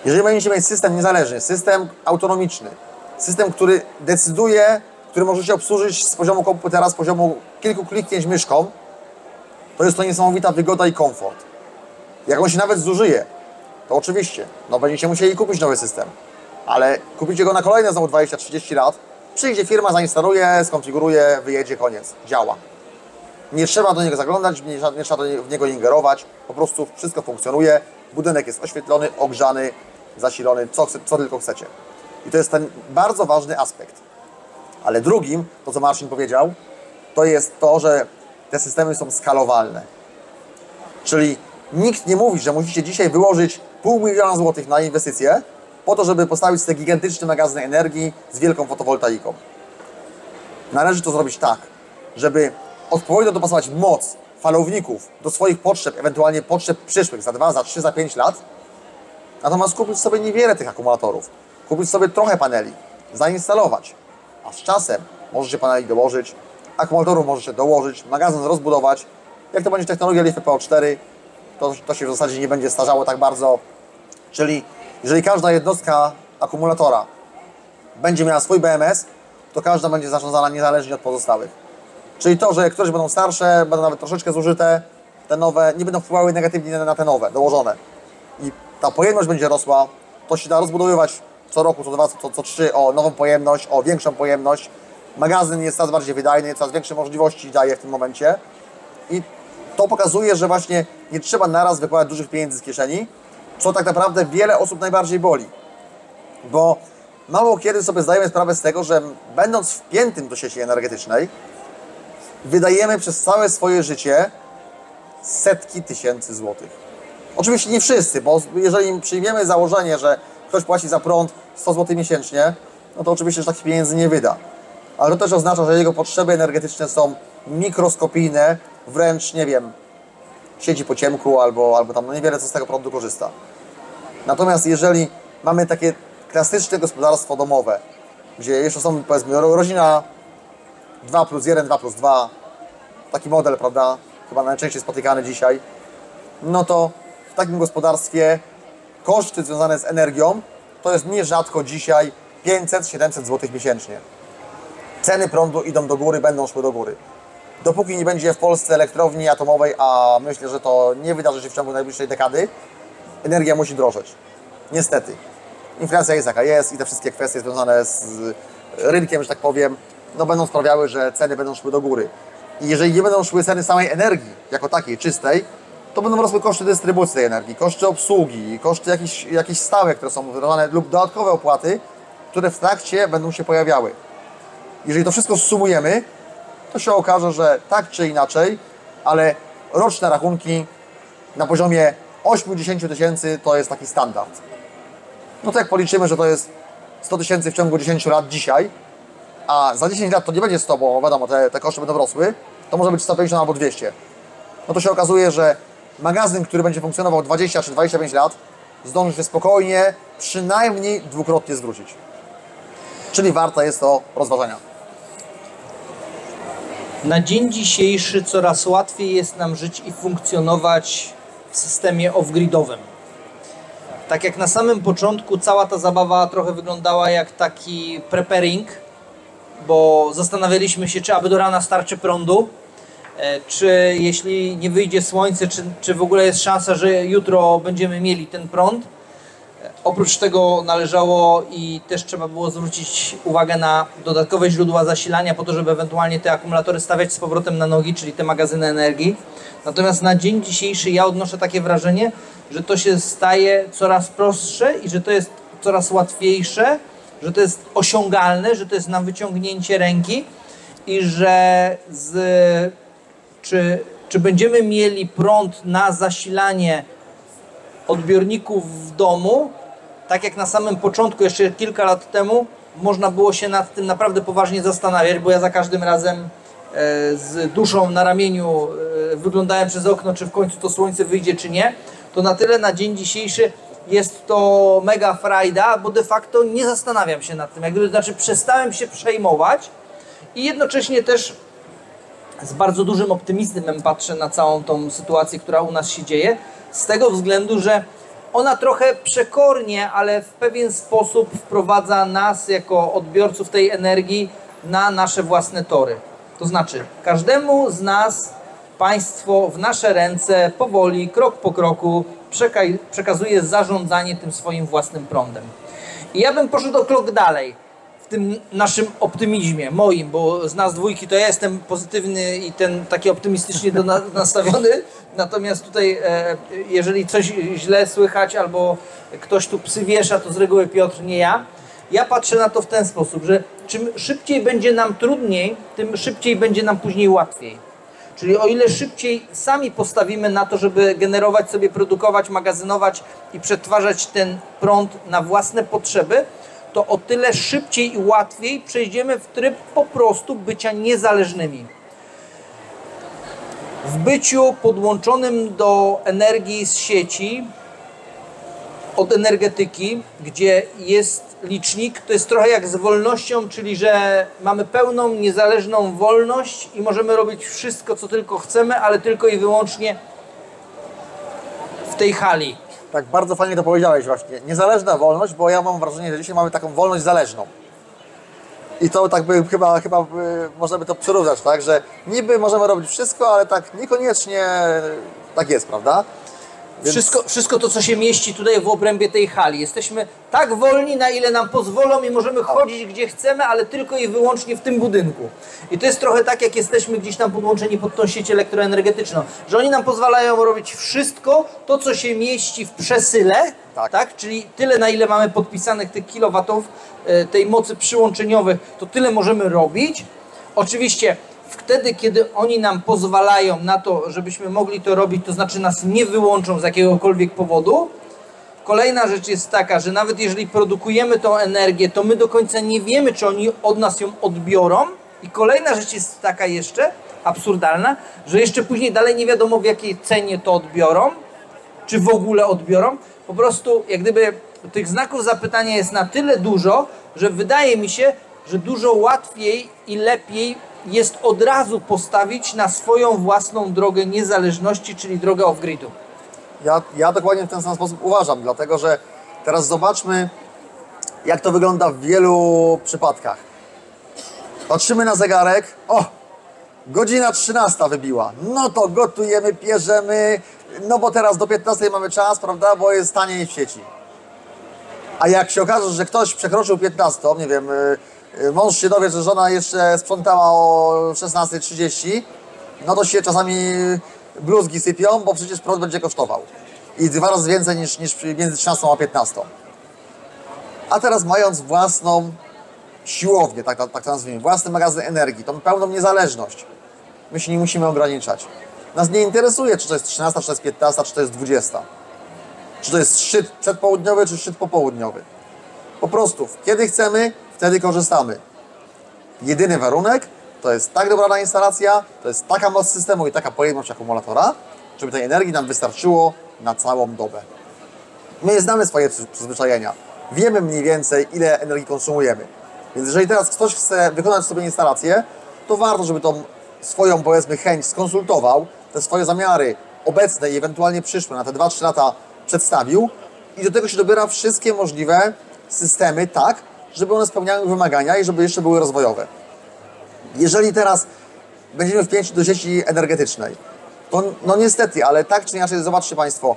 Jeżeli będziecie mieć system niezależny, system autonomiczny, system, który decyduje, który możecie obsłużyć z poziomu komputera, z poziomu kilku kliknięć myszką, to jest to niesamowita wygoda i komfort. Jak on się nawet zużyje, to oczywiście, no będziecie musieli kupić nowy system, ale kupicie go na kolejne znowu 20-30 lat, przyjdzie firma, zainstaluje, skonfiguruje, wyjedzie, koniec, działa. Nie trzeba do niego zaglądać, nie trzeba w niego ingerować, po prostu wszystko funkcjonuje, budynek jest oświetlony, ogrzany, zasilony, co tylko chcecie. I to jest ten bardzo ważny aspekt. Ale drugim, to co Marcin powiedział, to jest to, że te systemy są skalowalne. Czyli nikt nie mówi, że musicie dzisiaj wyłożyć $500 000 złotych na inwestycje po to, żeby postawić sobie gigantyczny magazyn energii z wielką fotowoltaiką. Należy to zrobić tak, żeby odpowiednio dopasować moc falowników do swoich potrzeb, ewentualnie potrzeb przyszłych za 2, za 3, za 5 lat. Natomiast kupić sobie niewiele tych akumulatorów, kupić sobie trochę paneli, zainstalować, a z czasem możecie paneli dołożyć, akumulatorów możecie dołożyć, magazyn rozbudować. Jak to będzie technologia LiFePO4, to się w zasadzie nie będzie starzało tak bardzo. Czyli jeżeli każda jednostka akumulatora będzie miała swój BMS, to każda będzie zarządzana niezależnie od pozostałych. Czyli to, że któreś będą starsze, będą nawet troszeczkę zużyte, te nowe nie będą wpływały negatywnie na te nowe, dołożone. I ta pojemność będzie rosła, to się da rozbudowywać co roku, co 2, co 3 o nową pojemność, o większą pojemność. Magazyn jest coraz bardziej wydajny, coraz większe możliwości daje w tym momencie. I to pokazuje, że właśnie nie trzeba naraz wykładać dużych pieniędzy z kieszeni, co tak naprawdę wiele osób najbardziej boli. Bo mało kiedy sobie zdajemy sprawę z tego, że będąc wpiętym do sieci energetycznej, wydajemy przez całe swoje życie setki tysięcy złotych. Oczywiście nie wszyscy, bo jeżeli przyjmiemy założenie, że ktoś płaci za prąd 100 zł miesięcznie, no to oczywiście, że takich pieniędzy nie wyda. Ale to też oznacza, że jego potrzeby energetyczne są mikroskopijne, wręcz, nie wiem, siedzi po ciemku albo tam no niewiele co z tego prądu korzysta. Natomiast jeżeli mamy takie klasyczne gospodarstwo domowe, gdzie jeszcze są, powiedzmy, rodzina 2+1, 2+2, taki model, prawda, chyba najczęściej spotykany dzisiaj, no to w takim gospodarstwie koszty związane z energią to jest nierzadko dzisiaj 500-700 zł miesięcznie. Ceny prądu idą do góry, będą szły do góry. Dopóki nie będzie w Polsce elektrowni atomowej, a myślę, że to nie wydarzy się w ciągu najbliższej dekady, energia musi drożeć. Niestety. Inflacja jest jaka jest i te wszystkie kwestie związane z rynkiem, że tak powiem, no będą sprawiały, że ceny będą szły do góry. I jeżeli nie będą szły ceny samej energii, jako takiej, czystej, to będą rosły koszty dystrybucji tej energii, koszty obsługi, koszty jakichś stałek, które są wydawane lub dodatkowe opłaty, które w trakcie będą się pojawiały. Jeżeli to wszystko zsumujemy, to się okaże, że tak czy inaczej, ale roczne rachunki na poziomie 8-10 tysięcy to jest taki standard. No to jak policzymy, że to jest 100 tysięcy w ciągu 10 lat dzisiaj, a za 10 lat to nie będzie 100, bo wiadomo, te koszty będą rosły, to może być 150 albo 200. No to się okazuje, że magazyn, który będzie funkcjonował 20 czy 25 lat, zdąży się spokojnie, przynajmniej dwukrotnie zwrócić. Czyli warte jest to rozważenia. Na dzień dzisiejszy coraz łatwiej jest nam żyć i funkcjonować w systemie off-gridowym. Tak jak na samym początku cała ta zabawa trochę wyglądała jak taki preparing, bo zastanawialiśmy się, czy aby do rana starczy prądu, czy jeśli nie wyjdzie słońce, czy w ogóle jest szansa, że jutro będziemy mieli ten prąd. Oprócz tego należało i też trzeba było zwrócić uwagę na dodatkowe źródła zasilania po to, żeby ewentualnie te akumulatory stawiać z powrotem na nogi, czyli te magazyny energii. Natomiast na dzień dzisiejszy ja odnoszę takie wrażenie, że to się staje coraz prostsze i że to jest coraz łatwiejsze, że to jest osiągalne, że to jest na wyciągnięcie ręki i że czy będziemy mieli prąd na zasilanie odbiorników w domu, tak jak na samym początku, jeszcze kilka lat temu, można było się nad tym naprawdę poważnie zastanawiać, bo ja za każdym razem z duszą na ramieniu wyglądałem przez okno, czy w końcu to słońce wyjdzie, czy nie. To na tyle na dzień dzisiejszy jest to mega frajda, bo de facto nie zastanawiam się nad tym. Jak gdyby, znaczy przestałem się przejmować i jednocześnie też z bardzo dużym optymizmem patrzę na całą tą sytuację, która u nas się dzieje, z tego względu, że ona trochę przekornie, ale w pewien sposób wprowadza nas jako odbiorców tej energii na nasze własne tory. To znaczy, każdemu z nas państwo w nasze ręce powoli, krok po kroku przekazuje zarządzanie tym swoim własnym prądem. I ja bym poszedł o krok dalej w tym naszym optymizmie, moim, bo z nas dwójki to ja jestem pozytywny i ten taki optymistycznie nastawiony, natomiast tutaj jeżeli coś źle słychać albo ktoś tu psy wiesza, to z reguły Piotr, nie ja. Ja patrzę na to w ten sposób, że czym szybciej będzie nam trudniej, tym szybciej będzie nam później łatwiej. Czyli o ile szybciej sami postawimy na to, żeby generować sobie, produkować, magazynować i przetwarzać ten prąd na własne potrzeby, to o tyle szybciej i łatwiej przejdziemy w tryb po prostu bycia niezależnymi. W byciu podłączonym do energii z sieci, od energetyki, gdzie jest licznik, to jest trochę jak z wolnością, czyli że mamy pełną, niezależną wolność i możemy robić wszystko, co tylko chcemy, ale tylko i wyłącznie w tej hali. Tak, bardzo fajnie to powiedziałeś właśnie. Niezależna wolność, bo ja mam wrażenie, że dzisiaj mamy taką wolność zależną. I to tak by chyba można by to przyrównać, tak, że niby możemy robić wszystko, ale tak niekoniecznie tak jest, prawda? Więc... Wszystko to, co się mieści tutaj w obrębie tej hali. Jesteśmy tak wolni, na ile nam pozwolą i możemy chodzić gdzie chcemy, ale tylko i wyłącznie w tym budynku. I to jest trochę tak, jak jesteśmy gdzieś tam podłączeni pod tą sieć elektroenergetyczną, że oni nam pozwalają robić wszystko, to co się mieści w przesyle, tak? Czyli tyle, na ile mamy podpisanych tych kilowatów tej mocy przyłączeniowych, to tyle możemy robić. Oczywiście wtedy, kiedy oni nam pozwalają na to, żebyśmy mogli to robić, to znaczy nas nie wyłączą z jakiegokolwiek powodu. Kolejna rzecz jest taka, że nawet jeżeli produkujemy tą energię, to my do końca nie wiemy, czy oni od nas ją odbiorą. I kolejna rzecz jest taka jeszcze absurdalna, że jeszcze później dalej nie wiadomo, w jakiej cenie to odbiorą, czy w ogóle odbiorą. Po prostu jak gdyby tych znaków zapytania jest na tyle dużo, że wydaje mi się, że dużo łatwiej i lepiej jest od razu postawić na swoją własną drogę niezależności, czyli drogę off-gridu. Ja dokładnie w ten sam sposób uważam, dlatego że teraz zobaczmy, jak to wygląda w wielu przypadkach. Patrzymy na zegarek, o, godzina 13 wybiła, no to gotujemy, pierzemy, no bo teraz do 15 mamy czas, prawda, bo jest taniej w sieci. A jak się okaże, że ktoś przekroczył 15, nie wiem, mąż się dowie, że żona jeszcze sprzątała o 16:30, no to się czasami bluzgi sypią, bo przecież prąd będzie kosztował. I 2 razy więcej niż między 13 a 15. A teraz mając własną siłownię, tak to nazwijmy, własny magazyn energii, tą pełną niezależność, my się nie musimy ograniczać. Nas nie interesuje, czy to jest 13, czy to jest 15, czy to jest 20. Czy to jest szczyt przedpołudniowy, czy szczyt popołudniowy. Po prostu, kiedy chcemy, wtedy korzystamy. Jedyny warunek to jest tak dobrana instalacja, to jest taka moc systemu i taka pojemność akumulatora, żeby tej energii nam wystarczyło na całą dobę. My znamy swoje przyzwyczajenia. Wiemy mniej więcej, ile energii konsumujemy. Więc jeżeli teraz ktoś chce wykonać sobie instalację, to warto, żeby tą swoją, powiedzmy, chęć skonsultował, te swoje zamiary obecne i ewentualnie przyszłe na te 2-3 lata przedstawił i do tego się dobiera wszystkie możliwe systemy tak, żeby one spełniały wymagania i żeby jeszcze były rozwojowe. Jeżeli teraz będziemy wpięci do sieci energetycznej, to no niestety, ale tak czy inaczej, zobaczcie Państwo,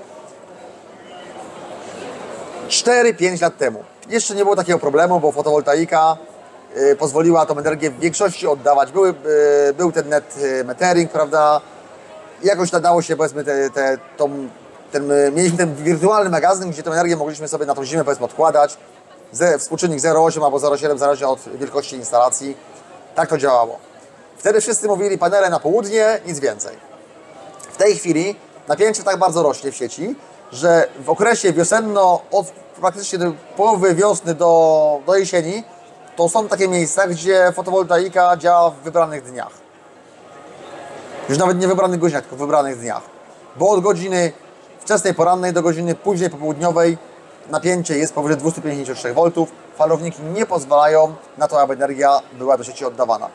4-5 lat temu jeszcze nie było takiego problemu, bo fotowoltaika pozwoliła tą energię w większości oddawać. Był ten net metering, prawda? Jakoś nadało się, powiedzmy, mieliśmy ten wirtualny magazyn, gdzie tę energię mogliśmy sobie na tą zimę, powiedzmy, odkładać. Współczynnik 0,8 albo 0,7, zależnie od wielkości instalacji. Tak to działało. Wtedy wszyscy mówili panele na południe, nic więcej. W tej chwili napięcie tak bardzo rośnie w sieci, że w okresie wiosenno, od praktycznie do połowy wiosny do jesieni, to są takie miejsca, gdzie fotowoltaika działa w wybranych dniach. Już nawet nie w wybranych godzinach, tylko w wybranych dniach. Bo od godziny wczesnej porannej do godziny później popołudniowej napięcie jest powyżej 253 V. Falowniki nie pozwalają na to, aby energia była do sieci oddawana.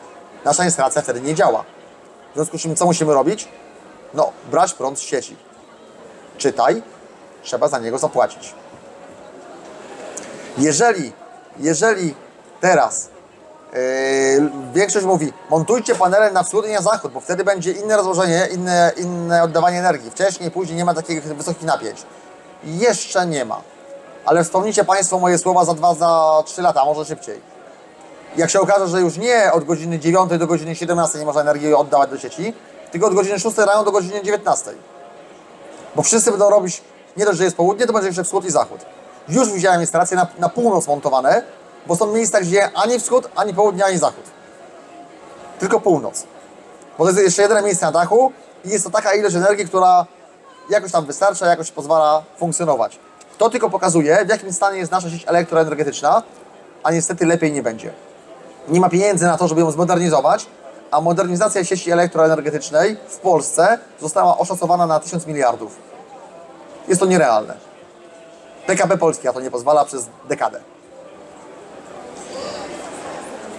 Nasza instalacja wtedy nie działa. W związku z czym co musimy robić? No, brać prąd z sieci. Czytaj, trzeba za niego zapłacić. Jeżeli teraz większość mówi, montujcie panele na wschód i na zachód, bo wtedy będzie inne rozłożenie, inne oddawanie energii. Wcześniej, później nie ma takich wysokich napięć. Jeszcze nie ma. Ale wspomnijcie Państwo moje słowa za 2-3 lata, a może szybciej. Jak się okaże, że już nie od godziny 9 do godziny 17 nie można energii oddawać do sieci, tylko od godziny 6 rano do godziny 19. Bo wszyscy będą robić, nie dość, że jest południe, to będzie jeszcze wschód i zachód. Już widziałem instalacje na północ montowane, bo są miejsca, gdzie ani wschód, ani południe, ani zachód. Tylko północ. Bo to jest jeszcze jedyne miejsce na dachu i jest to taka ilość energii, która jakoś tam wystarcza, jakoś pozwala funkcjonować. To tylko pokazuje, w jakim stanie jest nasza sieć elektroenergetyczna, a niestety lepiej nie będzie. Nie ma pieniędzy na to, żeby ją zmodernizować, a modernizacja sieci elektroenergetycznej w Polsce została oszacowana na 1000 miliardów. Jest to nierealne. PKB Polski na to nie pozwala przez dekadę.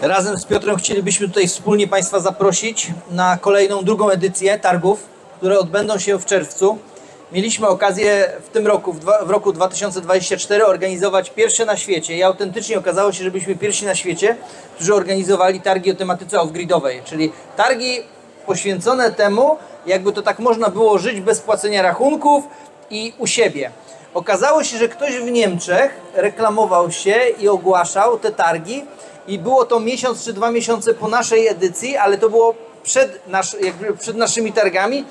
Razem z Piotrem chcielibyśmy tutaj wspólnie Państwa zaprosić na kolejną, drugą edycję targów, które odbędą się w czerwcu. Mieliśmy okazję w tym roku, w roku 2024 organizować pierwsze na świecie i autentycznie okazało się, że byliśmy pierwsi na świecie, którzy organizowali targi o tematyce off-gridowej, czyli targi poświęcone temu, jakby to tak można było żyć bez płacenia rachunków i u siebie. Okazało się, że ktoś w Niemczech reklamował się i ogłaszał te targi i było to miesiąc czy 2 miesiące po naszej edycji, ale to było przed naszymi targami.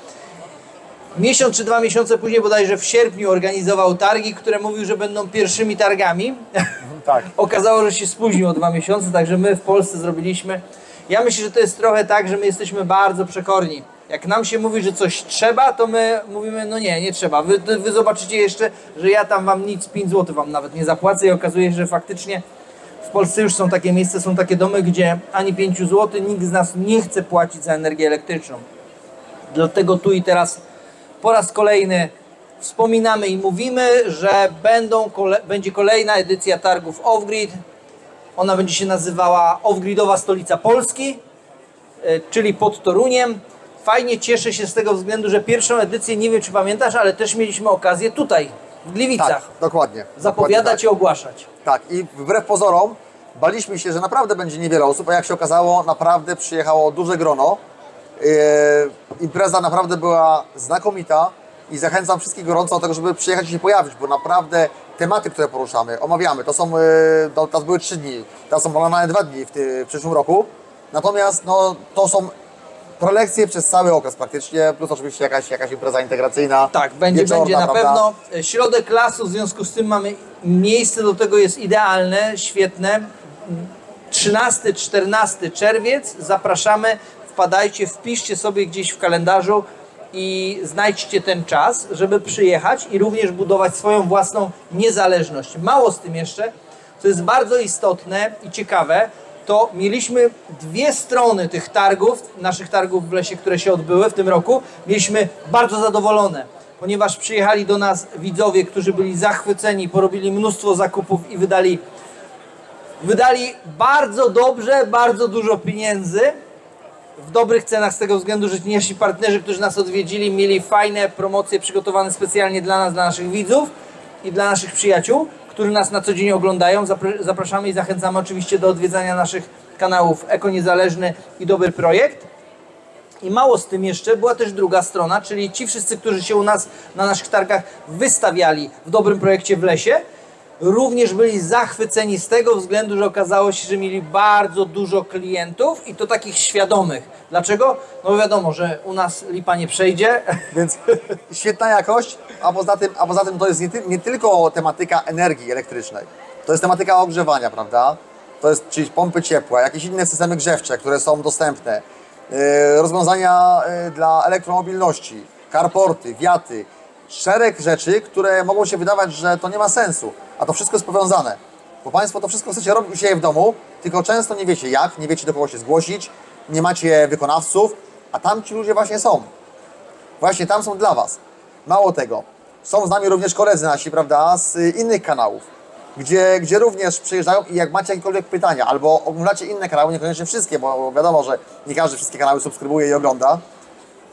Miesiąc czy 2 miesiące później, bodajże w sierpniu, organizował targi, które mówił, że będą pierwszymi targami. Tak. Okazało, że się spóźnił o 2 miesiące, także my w Polsce zrobiliśmy. Ja myślę, że to jest trochę tak, że my jesteśmy bardzo przekorni. Jak nam się mówi, że coś trzeba, to my mówimy, no nie trzeba. Wy zobaczycie jeszcze, że ja tam wam nic, 5 zł wam nawet nie zapłacę i okazuje się, że faktycznie w Polsce już są takie miejsca, są takie domy, gdzie ani 5 zł nikt z nas nie chce płacić za energię elektryczną. Dlatego tu i teraz po raz kolejny wspominamy i mówimy, że będzie kolejna edycja targów Off-Grid. Ona będzie się nazywała Off-Gridowa Stolica Polski, czyli pod Toruniem. Fajnie, cieszę się z tego względu, że pierwszą edycję, nie wiem czy pamiętasz, ale też mieliśmy okazję tutaj, w Gliwicach. Tak, dokładnie. Zapowiadać dokładnie i ogłaszać. Tak, i wbrew pozorom baliśmy się, że naprawdę będzie niewiele osób, a jak się okazało, naprawdę przyjechało duże grono. Impreza naprawdę była znakomita i zachęcam wszystkich gorąco do tego, żeby przyjechać i się pojawić, bo naprawdę tematy, które poruszamy, omawiamy, to były 3 dni, teraz są planowane 2 dni w przyszłym roku, natomiast no, to są prelekcje przez cały okres praktycznie, plus oczywiście jakaś impreza integracyjna. Tak, będzie na prawda? pewno. Środek lasu, w związku z tym mamy miejsce do tego, jest idealne, świetne. 13-14 czerwiec, zapraszamy, wpadajcie, wpiszcie sobie gdzieś w kalendarzu i znajdźcie ten czas, żeby przyjechać i również budować swoją własną niezależność. Mało z tym jeszcze, co jest bardzo istotne i ciekawe, to mieliśmy 2 strony tych targów, naszych targów w lesie, które się odbyły w tym roku. Mieliśmy bardzo zadowolone, ponieważ przyjechali do nas widzowie, którzy byli zachwyceni, porobili mnóstwo zakupów i wydali bardzo dobrze, bardzo dużo pieniędzy w dobrych cenach z tego względu, że nasi partnerzy, którzy nas odwiedzili, mieli fajne promocje przygotowane specjalnie dla nas, dla naszych widzów i dla naszych przyjaciół, którzy nas na co dzień oglądają. Zapraszamy i zachęcamy oczywiście do odwiedzania naszych kanałów Eko Niezależny i Dobry Projekt. I mało z tym jeszcze, była też druga strona, czyli ci wszyscy, którzy się u nas na naszych targach wystawiali w Dobrym Projekcie w lesie, również byli zachwyceni z tego względu, że okazało się, że mieli bardzo dużo klientów i to takich świadomych. Dlaczego? No bo wiadomo, że u nas lipa nie przejdzie. Więc świetna jakość, a poza tym to jest nie tylko tematyka energii elektrycznej, to jest tematyka ogrzewania, prawda? To jest czyli pompy ciepła, jakieś inne systemy grzewcze, które są dostępne, rozwiązania dla elektromobilności, carporty, wiaty, szereg rzeczy, które mogą się wydawać, że to nie ma sensu, a to wszystko jest powiązane. Bo Państwo to wszystko chcecie robić u siebie w domu, tylko często nie wiecie jak, nie wiecie do kogo się zgłosić, nie macie wykonawców, a tam ci ludzie właśnie są. Właśnie tam są dla Was. Mało tego, są z nami również koledzy nasi, prawda, z innych kanałów, gdzie również przyjeżdżają i jak macie jakiekolwiek pytania, albo oglądacie inne kanały, niekoniecznie wszystkie, bo wiadomo, że nie każdy wszystkie kanały subskrybuje i ogląda,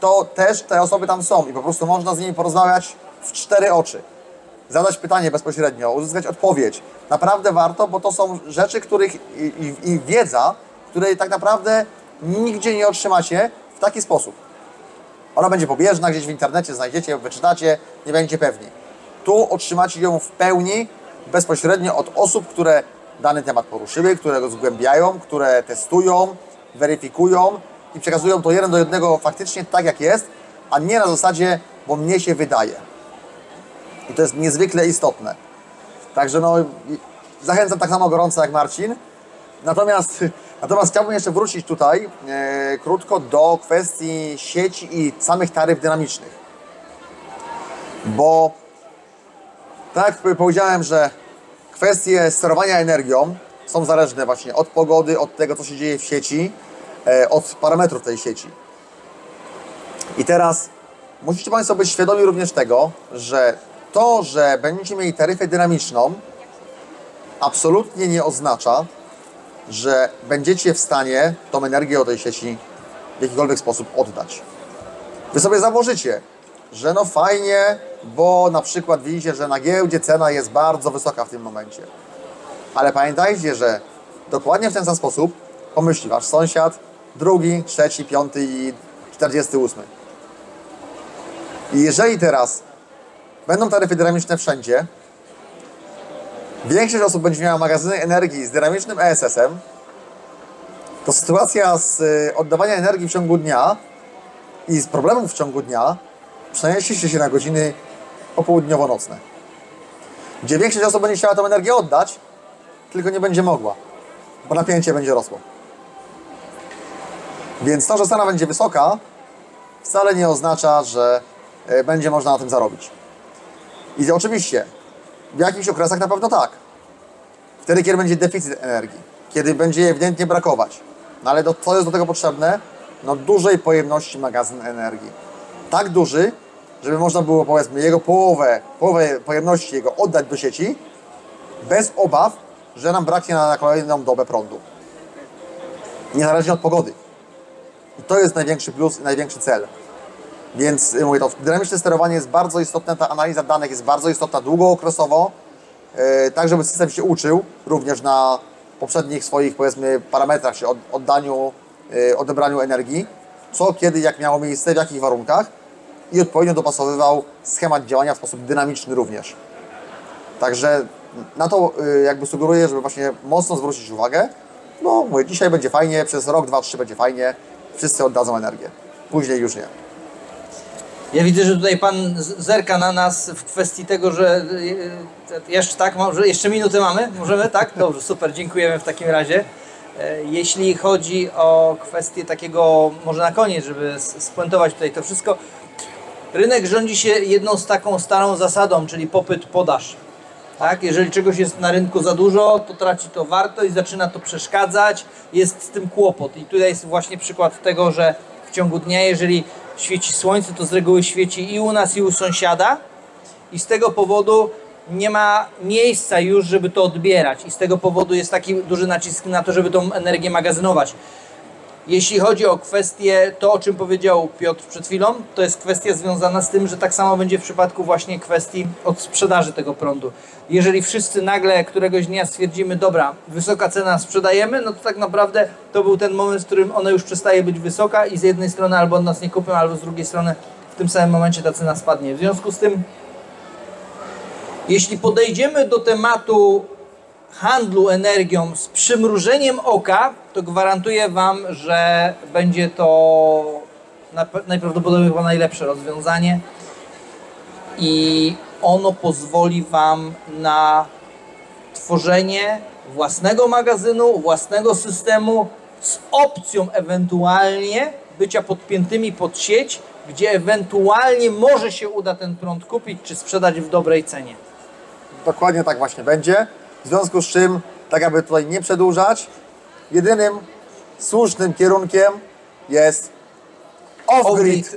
to też te osoby tam są i po prostu można z nimi porozmawiać w 4 oczy. Zadać pytanie bezpośrednio, uzyskać odpowiedź. Naprawdę warto, bo to są rzeczy, których i wiedza, której tak naprawdę nigdzie nie otrzymacie w taki sposób. Ona będzie pobieżna, gdzieś w internecie znajdziecie, wyczytacie, nie będziecie pewni. Tu otrzymacie ją w pełni, bezpośrednio od osób, które dany temat poruszyły, które go zgłębiają, które testują, weryfikują i przekazują to 1 do 1 faktycznie tak jak jest, a nie na zasadzie, bo mnie się wydaje. I to jest niezwykle istotne. Także no, zachęcam tak samo gorąco jak Marcin. Natomiast chciałbym jeszcze wrócić tutaj krótko do kwestii sieci i samych taryf dynamicznych. Bo tak jak powiedziałem, że kwestie sterowania energią są zależne właśnie od pogody, od tego, co się dzieje w sieci, od parametrów tej sieci. I teraz musicie Państwo być świadomi również tego, że to, że będziecie mieli taryfę dynamiczną, absolutnie nie oznacza, że będziecie w stanie tą energię od tej sieci w jakikolwiek sposób oddać. Wy sobie założycie, że no fajnie, bo na przykład widzicie, że na giełdzie cena jest bardzo wysoka w tym momencie. Ale pamiętajcie, że dokładnie w ten sam sposób pomyśli Wasz sąsiad, drugi, trzeci, 5 i 48. I jeżeli teraz będą taryfy dynamiczne wszędzie, większość osób będzie miała magazyny energii z dynamicznym ESS-em, to sytuacja z oddawania energii w ciągu dnia i z problemów w ciągu dnia przeniesie się na godziny popołudniowo-nocne, gdzie większość osób będzie chciała tę energię oddać, tylko nie będzie mogła, bo napięcie będzie rosło. Więc to, że cena będzie wysoka, wcale nie oznacza, że będzie można na tym zarobić. I oczywiście w jakichś okresach na pewno tak. Wtedy, kiedy będzie deficyt energii, kiedy będzie jej ewidentnie brakować. No ale co jest do tego potrzebne? No dużej pojemności magazyn energii. Tak duży, żeby można było powiedzmy jego połowę pojemności jego oddać do sieci bez obaw, że nam braknie na kolejną dobę prądu. Niezależnie od pogody. I to jest największy plus i największy cel. Więc mówię, to dynamiczne sterowanie jest bardzo istotne, ta analiza danych jest bardzo istotna długookresowo, tak żeby system się uczył również na poprzednich swoich powiedzmy parametrach, czy odebraniu energii, co, kiedy, jak miało miejsce, w jakich warunkach i odpowiednio dopasowywał schemat działania w sposób dynamiczny również. Także na to jakby sugeruję, żeby właśnie mocno zwrócić uwagę. No mówię, dzisiaj będzie fajnie, przez rok, 2, 3 będzie fajnie, wszyscy oddadzą energię, później już nie. Ja widzę, że tutaj Pan zerka na nas w kwestii tego, że jeszcze tak, może jeszcze minutę mamy? Możemy? Tak? Dobrze, super, dziękujemy w takim razie. Jeśli chodzi o kwestię takiego, może na koniec, żeby spuentować tutaj to wszystko, rynek rządzi się jedną z taką starą zasadą, czyli popyt-podaż. Tak? Jeżeli czegoś jest na rynku za dużo, to traci to wartość, zaczyna to przeszkadzać, jest z tym kłopot. I tutaj jest właśnie przykład tego, że w ciągu dnia, jeżeli świeci słońce, to z reguły świeci i u nas, i u sąsiada i z tego powodu nie ma miejsca już, żeby to odbierać i z tego powodu jest taki duży nacisk na to, żeby tą energię magazynować. Jeśli chodzi o kwestię, to o czym powiedział Piotr przed chwilą, to jest kwestia związana z tym, że tak samo będzie w przypadku właśnie kwestii od sprzedaży tego prądu. Jeżeli wszyscy nagle któregoś dnia stwierdzimy, dobra, wysoka cena, sprzedajemy, no to tak naprawdę to był ten moment, w którym ona już przestaje być wysoka i z jednej strony albo od nas nie kupią, albo z drugiej strony w tym samym momencie ta cena spadnie. W związku z tym, jeśli podejdziemy do tematu handlu energią z przymrużeniem oka, to gwarantuję Wam, że będzie to najprawdopodobniej chyba najlepsze rozwiązanie i ono pozwoli Wam na tworzenie własnego magazynu, własnego systemu z opcją ewentualnie bycia podpiętymi pod sieć, gdzie ewentualnie może się uda ten prąd kupić czy sprzedać w dobrej cenie. Dokładnie tak właśnie będzie. W związku z czym, tak aby tutaj nie przedłużać, jedynym słusznym kierunkiem jest off-grid.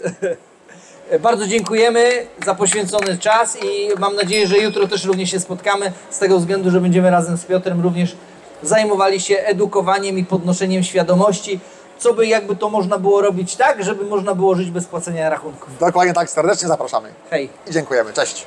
Bardzo dziękujemy za poświęcony czas i mam nadzieję, że jutro też również się spotkamy z tego względu, że będziemy razem z Piotrem również zajmowali się edukowaniem i podnoszeniem świadomości, co by jakby to można było robić tak, żeby można było żyć bez płacenia rachunków. Dokładnie tak, serdecznie zapraszamy. Hej! I dziękujemy, cześć.